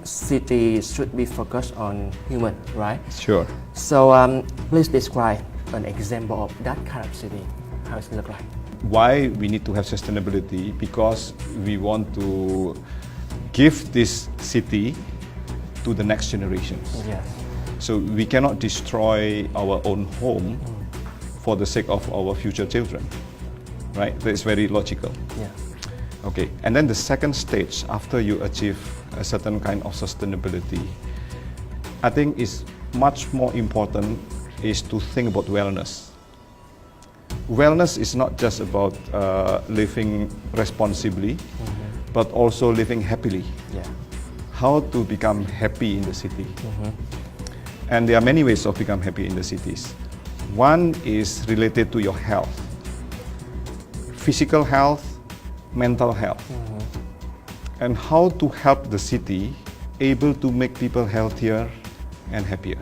city should be focused on human, right? Sure. So please describe an example of that kind of city. How does it look like? Why we need to have sustainability? Because we want to give this city to the next generations. Yes. So we cannot destroy our own home for the sake of our future children, right? That's very logical. Yeah. Okay, and then the second stage, after you achieve a certain kind of sustainability, I think is much more important is to think about wellness. Wellness is not just about living responsibly, but also living happily. Yeah. How to become happy in the city. And there are many ways of become happy in the cities. One is related to your health. Physical health, mental health. And how to help the city able to make people healthier and happier.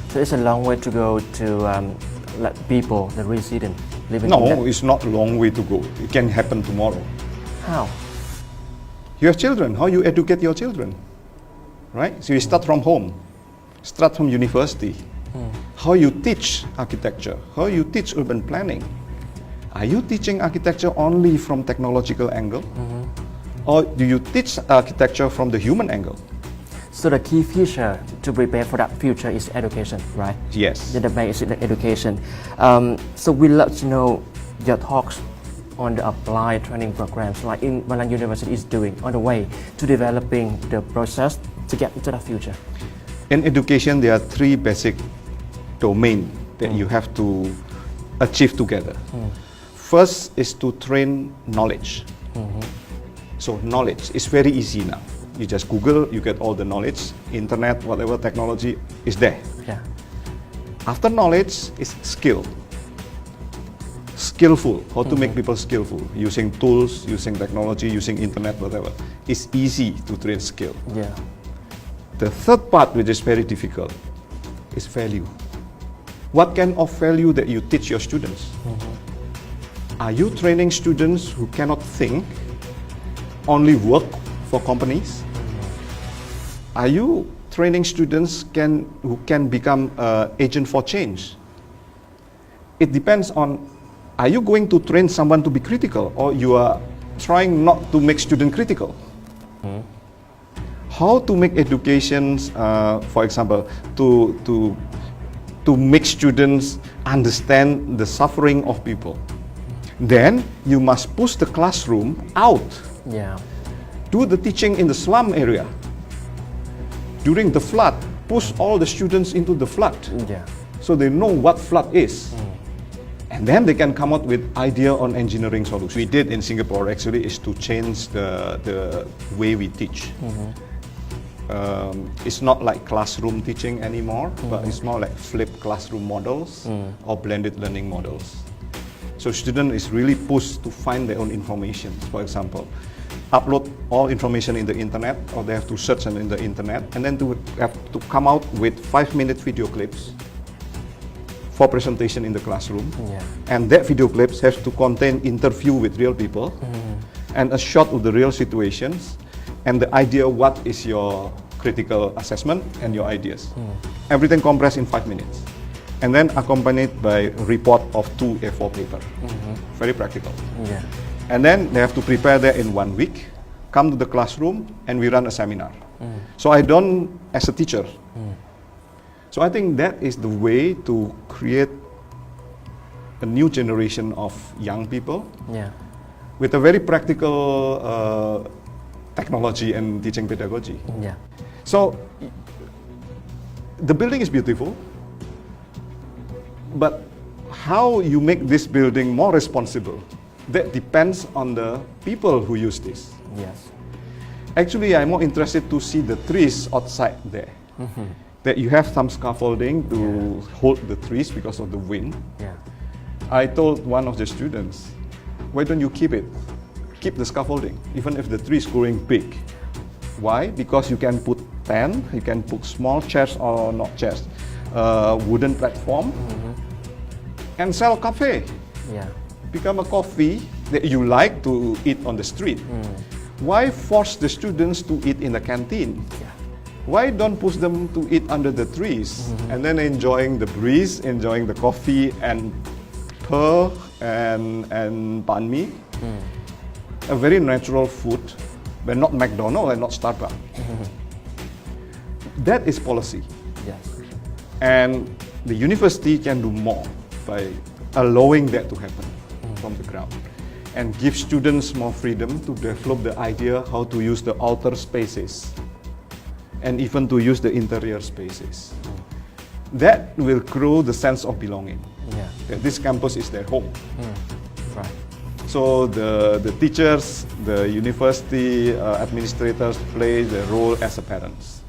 So it's a long way to go to let people, the resident, living in No, that. it's not a long way to go. It can happen tomorrow. How? You have children, how you educate your children, right? So you start from home, start from university. How you teach architecture, how you teach urban planning. Are you teaching architecture only from technological angle? Or do you teach architecture from the human angle? So the key feature to prepare for that future is education, right? Yes. The base is education. So we love to know your talks on the applied training programs like in Malang University is doing on the way to developing the process to get into the future. In education, there are three basic domains that you have to achieve together. First is to train knowledge. So knowledge is very easy now. You just Google, you get all the knowledge, internet, whatever technology is there. Yeah. After knowledge is skill. Skillful, how to make people skillful, using tools, using technology, using internet, whatever. It's easy to train skill. Yeah. The third part, which is very difficult, is value. What kind of value that you teach your students? Are you training students who cannot think, only work for companies? Are you training students who can become agent for change? It depends on, are you going to train someone to be critical, or you are trying not to make students critical? How to make education, for example, to make students understand the suffering of people. Then you must push the classroom out. Yeah. Do the teaching in the slum area. During the flood, push all the students into the flood. Yeah. So they know what flood is. And then they can come up with idea on engineering solutions. We did in Singapore actually is to change the way we teach. It's not like classroom teaching anymore, but it's more like flipped classroom models or blended learning models. So student is really pushed to find their own information. For example, upload all information in the internet, or they have to search in the internet, and then have to come out with 5-minute video clips for presentation in the classroom. Yeah. And that video clips has to contain interview with real people and a shot of the real situations and the idea what is your critical assessment and your ideas. Everything compressed in 5 minutes. And then accompanied by a report of 2 A4 paper. Very practical. Yeah. And then they have to prepare that in 1 week, come to the classroom, and we run a seminar. So I don't, as a teacher. So I think that is the way to create a new generation of young people with a very practical technology and teaching pedagogy. Yeah. So the building is beautiful, but how you make this building more responsible, that depends on the people who use this. Yes. Actually, I'm more interested to see the trees outside there. That you have some scaffolding to hold the trees because of the wind. Yeah. I told one of the students, why don't you keep it? Keep the scaffolding, even if the tree is growing big. Why? Because you can put tent, you can put small chairs or not chairs, wooden platform, and sell cafe. Yeah. Become a coffee that you like to eat on the street. Why force the students to eat in the canteen? Yeah. Why don't push them to eat under the trees and then enjoying the breeze, enjoying the coffee and pho and banh mi? A very natural food, but not McDonald's and not Starbucks. That is policy. Yes. And the university can do more by allowing that to happen from the ground and give students more freedom to develop the idea how to use the outer spaces and even to use the interior spaces. That will grow the sense of belonging. Yeah. That this campus is their home. Right. So the teachers, the university administrators play the role as a parents.